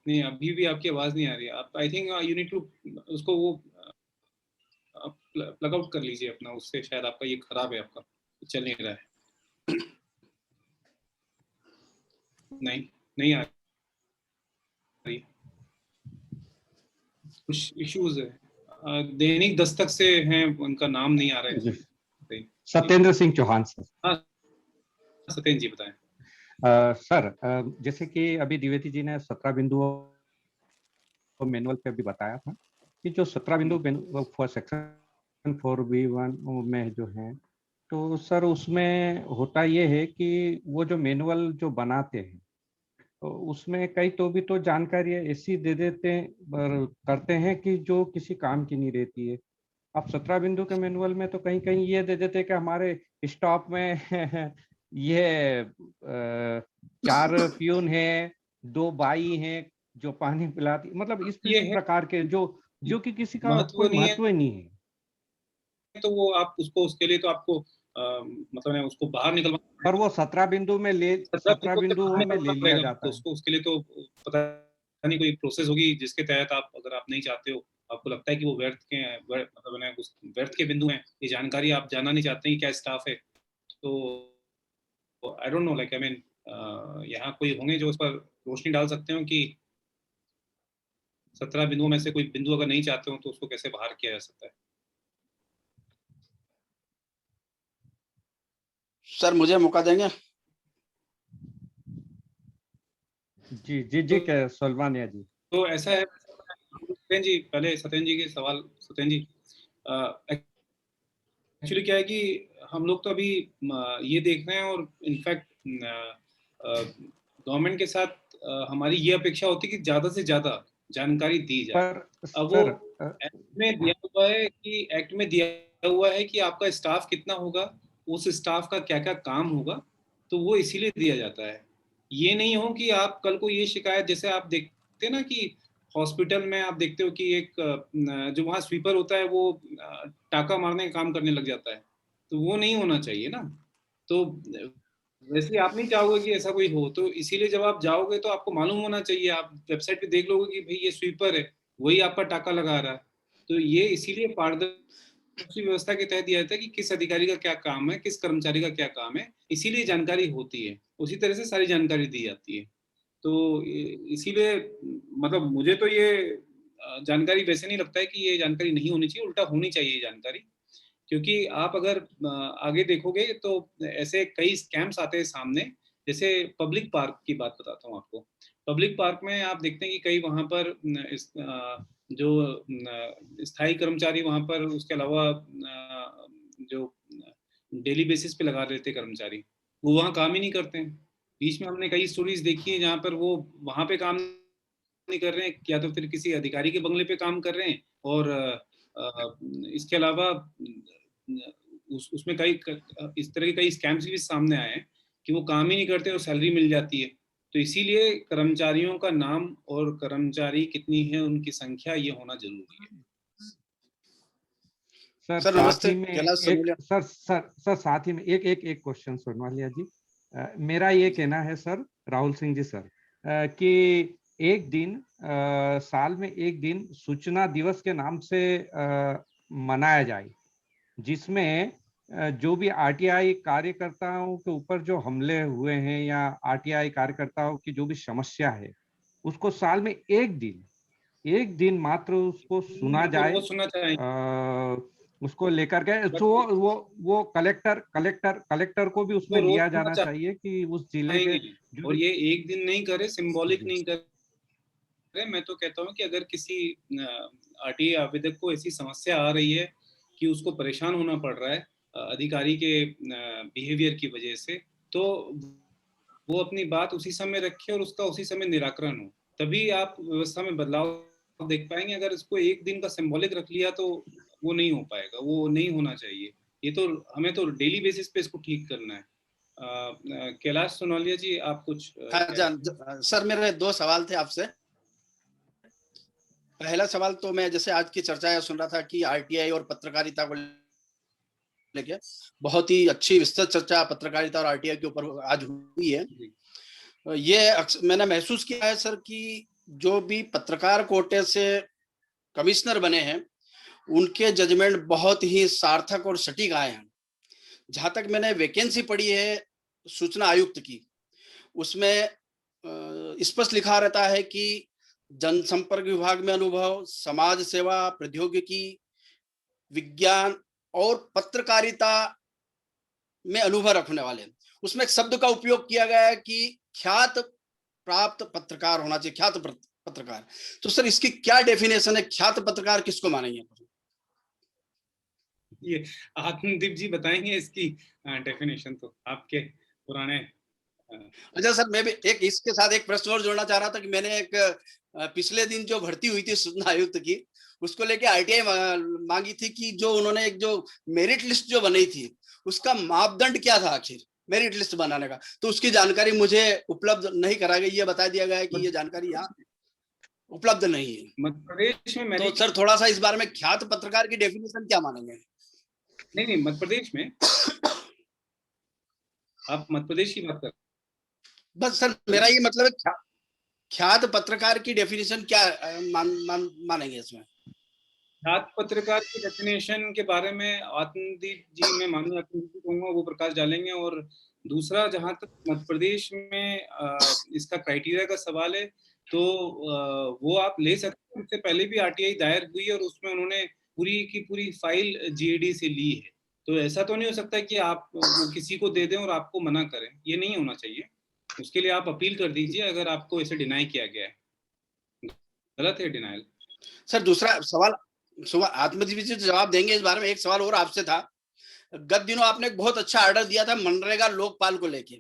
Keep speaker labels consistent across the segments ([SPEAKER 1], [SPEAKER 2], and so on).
[SPEAKER 1] नहीं, अभी भी आपकी आवाज नहीं आ रही है। आप I think you need to उसको वो प्लग आउट कर लीजिए अपना, उससे शायद आपका ये खराब है, आपका चल नहीं रहा है। नहीं, नहीं आ रही, कुछ इश्यूज है। दैनिक दस्तक से हैं, उनका नाम नहीं आ रहा है।
[SPEAKER 2] सत्येंद्र सिंह चौहान सर।
[SPEAKER 1] हाँ सत्येंद्र जी बताएं।
[SPEAKER 2] सर जैसे कि अभी द्विवेदी जी ने 17 बिंदुओं मैनुअल पे भी बताया था कि जो 17 बिंदु फॉर सेक्शन 4B1 में जो है, तो सर उसमें होता ये है कि वो जो मैनुअल जो बनाते हैं तो उसमें कई तो भी तो जानकारी ऐसी दे देते हैं करते हैं कि जो किसी काम की नहीं रहती है। अब 17 बिंदु के मैनुअल में तो कहीं कहीं ये दे देते हैं कि हमारे स्टॉप में ये 4 प्यून है, 2 बाई हैं जो पानी पिलाती, मतलब इस
[SPEAKER 1] ये है
[SPEAKER 2] प्रकार के जो कि किसी का
[SPEAKER 1] महत्व
[SPEAKER 2] कोई
[SPEAKER 1] नहीं है,
[SPEAKER 2] महत्व ही नहीं है।
[SPEAKER 1] तो वो आप उसको उसके लिए तो आपको मतलब है उसको बाहर निकलवा,
[SPEAKER 2] पर वो 17 बिंदु में 17
[SPEAKER 1] बिंदुओं से बाहर
[SPEAKER 2] बिंदुओं में ले
[SPEAKER 1] निकलना
[SPEAKER 2] लिया
[SPEAKER 1] पड़ेगा,
[SPEAKER 2] जाता
[SPEAKER 1] तो
[SPEAKER 2] है।
[SPEAKER 1] उसको उसके लिए तो पता नहीं कोई प्रोसेस होगी जिसके तहत आप, अगर आप नहीं चाहते हो, आपको लगता है कि वो व्यर्थ के मतलब है उस व्यर्थ के बिंदु हैं, ये जानकारी आप जानना नहीं चाहते हैं क्या स्टाफ है, तो I don't know, like I mean यहाँ कोई होंगे जो उस पर रोशनी डाल सकते हो कि 17 बिंदुओं में से कोई बिंदु अगर नहीं चाहते हो तो उसको कैसे बाहर किया जा सकता है।
[SPEAKER 3] सर मुझे मौका देंगे?
[SPEAKER 2] जी जी जी, क्या सलमानिया जी।
[SPEAKER 1] तो ऐसा है सत्येंद्र जी, पहले सत्येंद्र जी के सवाल, सत्येंद्र जी एक्चुअली क्या है कि हम लोग तो अभी ये देख रहे हैं, और इनफैक्ट गवर्नमेंट के साथ हमारी ये अपेक्षा होती है कि ज्यादा से ज्यादा जानकारी दी जाए।
[SPEAKER 2] पर
[SPEAKER 1] अब वो
[SPEAKER 2] सर
[SPEAKER 1] एक्ट में दिया हुआ है कि आपका स्टाफ कितना होगा, उस स्टाफ का क्या क्या काम होगा, तो वो इसीलिए दिया जाता है। ये नहीं हो कि आप कल को ये शिकायत, जैसे आप देखते हैं ना कि हॉस्पिटल में आप देखते हो कि एक जो वहाँ स्वीपर होता है वो टाका मारने का काम करने लग जाता है, तो वो नहीं होना चाहिए ना। तो वैसे आप नहीं चाहोगे कि ऐसा कोई हो, तो इसीलिए जब आप जाओगे तो आपको मालूम होना चाहिए, आप वेबसाइट पे देख लोगे कि भाई ये स्वीपर है, वही आपका टाका लगा रहा है। तो ये इसीलिए पारदर्शी व्यवस्था के तहत दिया जाता है कि किस अधिकारी का क्या काम है, किस कर्मचारी का क्या काम है, इसीलिए जानकारी होती है, उसी तरह से सारी जानकारी दी जाती है। तो इसीलिए मतलब मुझे तो ये जानकारी वैसे नहीं लगता है कि ये जानकारी नहीं होनी चाहिए, उल्टा होनी चाहिए ये जानकारी, क्योंकि आप अगर आगे देखोगे तो ऐसे कई स्कैम्स आते हैं सामने। जैसे पब्लिक पार्क की बात बताता हूँ आपको। पब्लिक पार्क में आप देखते हैं कि कई वहाँ पर जो स्थायी कर्मचारी वहाँ पर, उसके अलावा जो डेली बेसिस पे लगा रहते कर्मचारी, वो वहाँ काम ही नहीं करते हैं। बीच में हमने कई स्टोरीज देखी है जहाँ पर वो वहाँ पे काम नहीं कर रहे हैं, या तो फिर किसी अधिकारी के बंगले पे काम कर रहे हैं, और इसके अलावा उसमें कई इस तरह के कई स्कैम्स भी सामने आए हैं कि वो काम ही नहीं करते और सैलरी मिल जाती है। तो इसीलिए कर्मचारियों का नाम और कर्मचारी कितनी है उनकी संख्या, ये होना जरूरी है।
[SPEAKER 2] सर
[SPEAKER 3] सर
[SPEAKER 2] साथ
[SPEAKER 3] नमस्ते,
[SPEAKER 2] ही में
[SPEAKER 3] कैलाश
[SPEAKER 2] एक
[SPEAKER 3] सोनवलिया।
[SPEAKER 2] सर साथ ही में एक क्वेश्चन सोनवालिया जी। मेरा ये कहना है सर, राहुल सिंह जी सर, कि एक दिन साल में एक दिन सूचना दिवस के नाम से मनाया जाए, जिसमें जो भी आरटीआई कार्यकर्ताओं के ऊपर जो हमले हुए हैं या आरटीआई कार्यकर्ताओं की जो भी समस्या है, उसको साल में एक दिन मात्र उसको सुना जाए।
[SPEAKER 1] वो सुनना चाहिए,
[SPEAKER 2] उसको लेकर के तो वो कलेक्टर को भी उसमें
[SPEAKER 1] वो रोज
[SPEAKER 2] लिया
[SPEAKER 1] सुनना
[SPEAKER 2] जाना चाहिए कि उस जिले के
[SPEAKER 1] चाहेंगे।
[SPEAKER 2] जो
[SPEAKER 1] और
[SPEAKER 2] भी।
[SPEAKER 1] ये एक दिन नहीं करे, सिंबॉलिक
[SPEAKER 2] जी
[SPEAKER 1] नहीं करे। मैं तो कहता हूँ कि अगर किसी आरटीआई आवेदक को ऐसी समस्या आ रही है कि उसको परेशान होना पड़ रहा है अधिकारी के बिहेवियर की वजह से, तो वो अपनी बात उसी समय रखे और उसका उसी समय निराकरण हो, तभी आप व्यवस्था में बदलाव देख पाएंगे। अगर इसको एक दिन का सिंबॉलिक रख लिया तो वो नहीं हो पाएगा, वो नहीं होना चाहिए। ये तो हमें तो डेली बेसिस पे इसको ठीक करना है। कैलाश सोनालिया जी, आप कुछ
[SPEAKER 3] हाँ सर, मेरे 2 सवाल थे आपसे। पहला सवाल तो मैं जैसे आज की चर्चा सुन रहा था कि आरटीआई और पत्रकारिता को लेके बहुत ही अच्छी विस्तृत चर्चा पत्रकारिता और आरटीआई के ऊपर आज हुई है। ये मैंने महसूस किया है सर कि जो भी पत्रकार कोटे से कमिश्नर बने हैं उनके जजमेंट बहुत ही सार्थक और सटीक आए हैं। जहां तक मैंने वैकेंसी पढ़ी है सूचना आयुक्त की, उसमें स्पष्ट लिखा रहता है कि जनसंपर्क विभाग में अनुभव, समाज सेवा, प्रौद्योगिकी, विज्ञान और पत्रकारिता में अनुभव रखने वाले। उसमें एक शब्द का उपयोग किया गया है कि ख्यात प्राप्त पत्रकार होना चाहिए, ख्यात पत्रकार। तो सर इसकी क्या डेफिनेशन है, ख्यात पत्रकार किसको मानेंगे?
[SPEAKER 1] ये आत्मदीप जी बताएंगे इसकी डेफिनेशन, तो आपके पुराने।
[SPEAKER 3] अच्छा सर, मैं भी एक इसके साथ एक प्रश्न और जोड़ना चाह रहा था कि मैंने एक पिछले दिन जो भर्ती हुई थी सूचना आयुक्त की, उसको लेके आरटीआई मांगी थी कि जो उन्होंने एक जो मेरिट लिस्ट जो बनाई थी उसका मापदंड क्या था आखिर मेरिट लिस्ट बनाने का, तो उसकी जानकारी मुझे उपलब्ध नहीं कराई गई। ये बता दिया गया है कि ये जानकारी यहाँ उपलब्ध नहीं है।
[SPEAKER 1] मध्य प्रदेश में
[SPEAKER 3] तो सर थोड़ा सा इस बारे में ख्यात पत्रकार की डेफिनेशन क्या मानेंगे?
[SPEAKER 1] नहीं, मध्य प्रदेश में आप मध्य प्रदेश की बात कर।
[SPEAKER 3] बस सर मेरा ये मतलब है, ख्यात पत्रकार की डेफिनेशन क्या मानेंगे इसमें?
[SPEAKER 1] ख्यात पत्रकार की डेफिनेशन के बारे में आत्मदीप जी, मैं माननीय आत्मदीप जी कहूंगा, वो प्रकाश डालेंगे। और दूसरा, जहां तक मध्य प्रदेश में इसका क्राइटेरिया का सवाल है, तो वो आप ले सकते हैं। उससे पहले भी आरटीआई दायर हुई और उसमें उन्होंने पूरी की पूरी फाइल जीएडी से ली है। तो ऐसा तो नहीं हो सकता कि आप वो किसी को दे दें और आपको मना करें, ये नहीं होना चाहिए। उसके लिए आप अपील कर दीजिए अगर आपको ऐसे डिनाई किया गया है। गलत है डिनाइल।
[SPEAKER 3] सर दूसरा सवाल आत्मदीप जी जवाब देंगे इस बारे में। एक सवाल और आपसे था, गत दिनों आपने एक बहुत अच्छा ऑर्डर दिया था मनरेगा लोकपाल को लेके,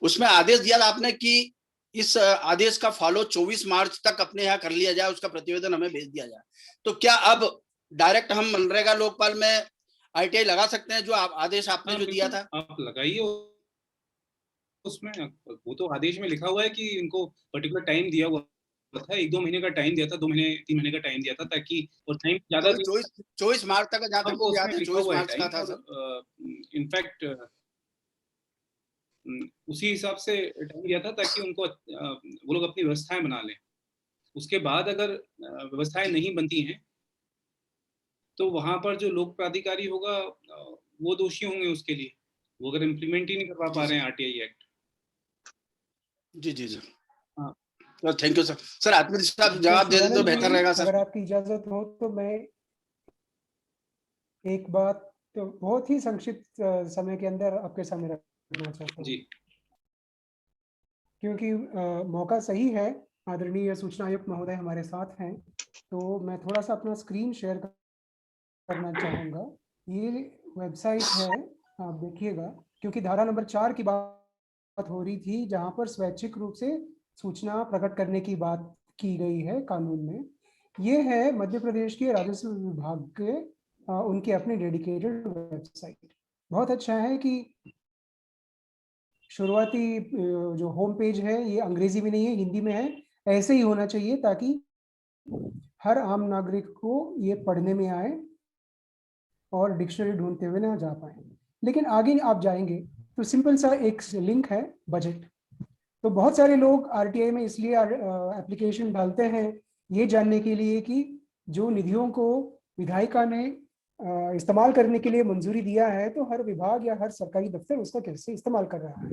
[SPEAKER 3] उसमें आदेश दिया था आपने कि इस आदेश का फॉलो 24 मार्च तक अपने यहाँ कर लिया जाए, उसका प्रतिवेदन हमें भेज दिया जाए। तो क्या अब डायरेक्ट हम मनरेगा लोकपाल में आरटीआई लगा सकते हैं जो आदेश आपने जो दिया था?
[SPEAKER 1] आप लगाइए उसमें। वो तो आदेश में लिखा हुआ है कि इनको पर्टिकुलर टाइम दिया हुआ था, 1-2 महीने का टाइम दिया था, 2 महीने 3 महीने का टाइम दिया था, ताकि और टाइम ज्यादा
[SPEAKER 3] 24 मार्च तक, जहां तक मुझे याद है 24 मार्च का था
[SPEAKER 1] सर। इनफैक्ट उसी हिसाब से टाइम दिया था ताकि उनको वो लोग अपनी व्यवस्थाएं बना लें। उसके बाद अगर व्यवस्थाएं नहीं बनती हैं तो वहां पर जो लोक प्राधिकारी होगा वो दोषी होंगे उसके लिए, वो अगर इम्प्लीमेंट ही नहीं करवा पा रहे हैं आरटीआई एक्ट।
[SPEAKER 3] जी जी सर, हाँ thank you sir. Sir Atmadeep साहब जवाब दे दें तो बेहतर रहेगा सर।
[SPEAKER 4] अगर आपकी इजाजत हो तो मैं एक बात तो बहुत ही संक्षिप्त समय के अंदर आपके सामने रखना चाहता हूँ,
[SPEAKER 1] जी,
[SPEAKER 4] क्योंकि मौका सही है, आदरणीय सूचना आयुक्त महोदय हमारे साथ हैं, तो मैं थोड़ा सा अपना स्क्रीन शेयर करना चाहूँगा। ये वेबसाइट है, आप देखिएगा, क्योंकि धारा नंबर 4 की बात हो रही थी जहाँ पर स्वैच्छिक रूप से सूचना प्रकट करने की बात की गई है कानून में। ये है मध्य प्रदेश के राजस्व विभाग के उनके अपने डेडिकेटेड वेबसाइट। बहुत अच्छा है कि शुरुआती जो होम पेज है ये अंग्रेजी में नहीं है, हिंदी में है। ऐसे ही होना चाहिए ताकि हर आम नागरिक को ये पढ़ने में आए और डिक्शनरी ढूंढते हुए ना जा पाए। लेकिन आगे आप जाएंगे तो सिंपल सा एक लिंक है, बजट। तो बहुत सारे लोग आरटीआई में इसलिए एप्लीकेशन डालते हैं ये जानने के लिए कि जो निधियों को विधायिका ने इस्तेमाल करने के लिए मंजूरी दिया है तो हर विभाग या हर सरकारी दफ्तर उसका कैसे इस्तेमाल कर रहा है।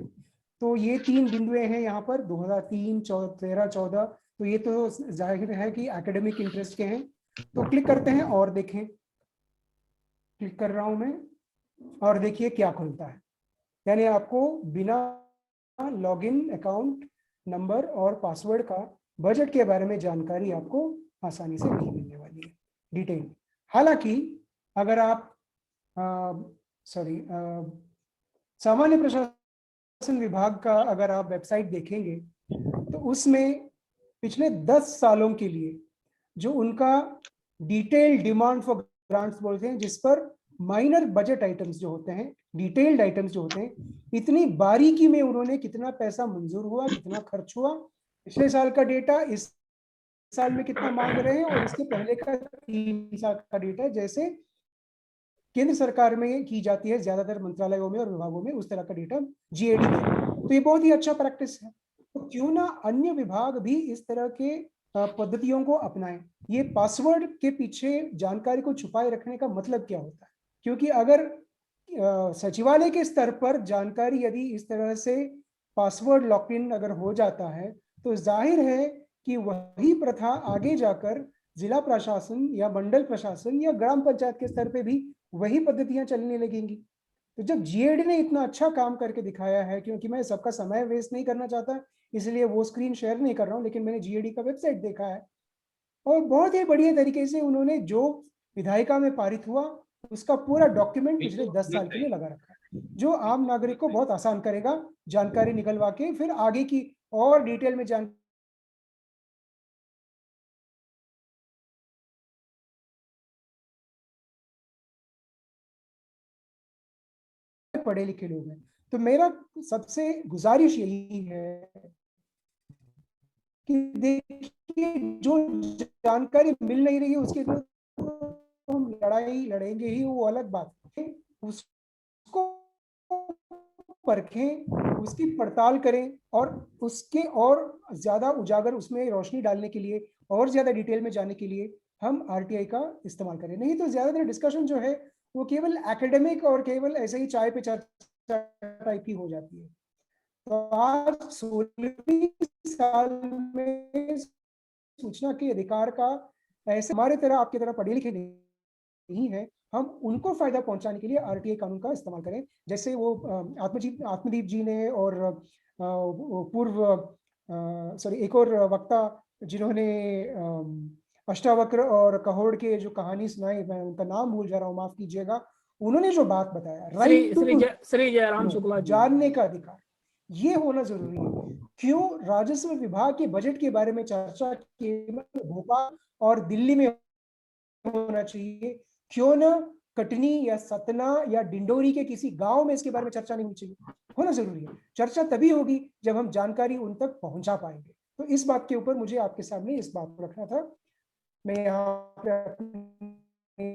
[SPEAKER 4] तो ये 3 बिंदुएं हैं यहाँ पर 2003, 13, 14। तो ये तो जाहिर है कि एकेडमिक इंटरेस्ट के हैं। तो क्लिक करते हैं और देखें, क्लिक कर रहा हूं मैं और देखिए क्या खुलता है। यानी आपको बिना लॉगिन अकाउंट नंबर और पासवर्ड का बजट के बारे में जानकारी आपको आसानी से नहीं मिलने वाली है डिटेल। हालांकि अगर आप सामान्य प्रशासन विभाग का अगर आप वेबसाइट देखेंगे तो उसमें पिछले 10 सालों के लिए जो उनका डिटेल डिमांड फॉर ग्रांट्स बोलते हैं, जिस पर माइनर बजट आइटम्स जो होते हैं, डिटेल्ड आइटम्स जो होते हैं, इतनी बारीकी में उन्होंने कितना पैसा मंजूर हुआ, कितना खर्च हुआ, पिछले साल का डेटा, इस साल में कितना मांग रहे हैं और इसके पहले का 3 साल का डेटा, जैसे केंद्र सरकार में की जाती है ज्यादातर मंत्रालयों में और विभागों में, उस तरह का डेटा जीएडी दे। तो ये बहुत ही अच्छा प्रैक्टिस है। तो क्यों ना अन्य विभाग भी इस तरह के पद्धतियों को अपनाएं। ये पासवर्ड के पीछे जानकारी को छुपाए रखने का मतलब क्या होता है? क्योंकि अगर सचिवालय के स्तर पर जानकारी यदि इस तरह से पासवर्ड लॉक इन अगर हो जाता है, तो जाहिर है कि वही प्रथा आगे जाकर जिला प्रशासन या मंडल प्रशासन या ग्राम पंचायत के स्तर पे भी वही पद्धतियां चलने लगेंगी। तो जब जीएडी ने इतना अच्छा काम करके दिखाया है, क्योंकि मैं सबका समय वेस्ट नहीं करना चाहता, इसलिए वो स्क्रीन शेयर नहीं कर रहा हूँ, लेकिन मैंने जीएडी का वेबसाइट देखा है और बहुत ही बढ़िया तरीके से उन्होंने जो विधायिका में पारित हुआ उसका पूरा डॉक्यूमेंट पिछले 10 साल के लिए लगा रखा है, जो आम नागरिक को बहुत आसान करेगा जानकारी निकलवा के फिर आगे की और डिटेल में जानकारी पढ़े लिखे लोग हैं। तो मेरा सबसे गुजारिश यही है कि देखिए जो जानकारी मिल नहीं रही है उसके लिए तो हम लड़ाई लड़ेंगे ही, वो अलग बात है। उसको परखें, उसकी पड़ताल करें और उसके और ज्यादा उजागर उसमें रोशनी डालने के लिए और ज्यादा डिटेल में जाने के लिए हम आरटीआई का इस्तेमाल करें। नहीं तो ज्यादातर डिस्कशन जो है वो केवल एकेडमिक और केवल ऐसे ही चाय पे चर्चा टाइप की हो जाती है। तो आज 16वीं साल में सूचना के अधिकार का ऐसे हमारे तरह आपकी तरह पढ़े लिखे नहीं है, हम उनको फायदा पहुंचाने के लिए आरटीआई कानून का इस्तेमाल करें। जैसे वो आत्मदीप जी ने और पूर्व सॉरी एक और वक्ता जिन्होंने अष्टावक्र और कहोड़ के जो कहानी सुनाई, मैं उनका नाम भूल जा रहा हूँ, माफ कीजिएगा, उन्होंने जो बात बताया, राइट
[SPEAKER 5] श्री जयराम शुक्ला जी,
[SPEAKER 4] जानने का अधिकार, ये होना जरूरी है। क्यों राजस्व विभाग के बजट के बारे में चर्चा केवल भोपाल और दिल्ली में होना चाहिए, क्यों ना कटनी या सतना या डिंडोरी के किसी गांव में इसके बारे में चर्चा नहीं होनी चाहिए? होना जरूरी है। चर्चा तभी होगी जब हम जानकारी उन तक पहुंचा पाएंगे। तो इस बात के ऊपर मुझे आपके सामने इस बात को रखना था। मैं यहाँ पे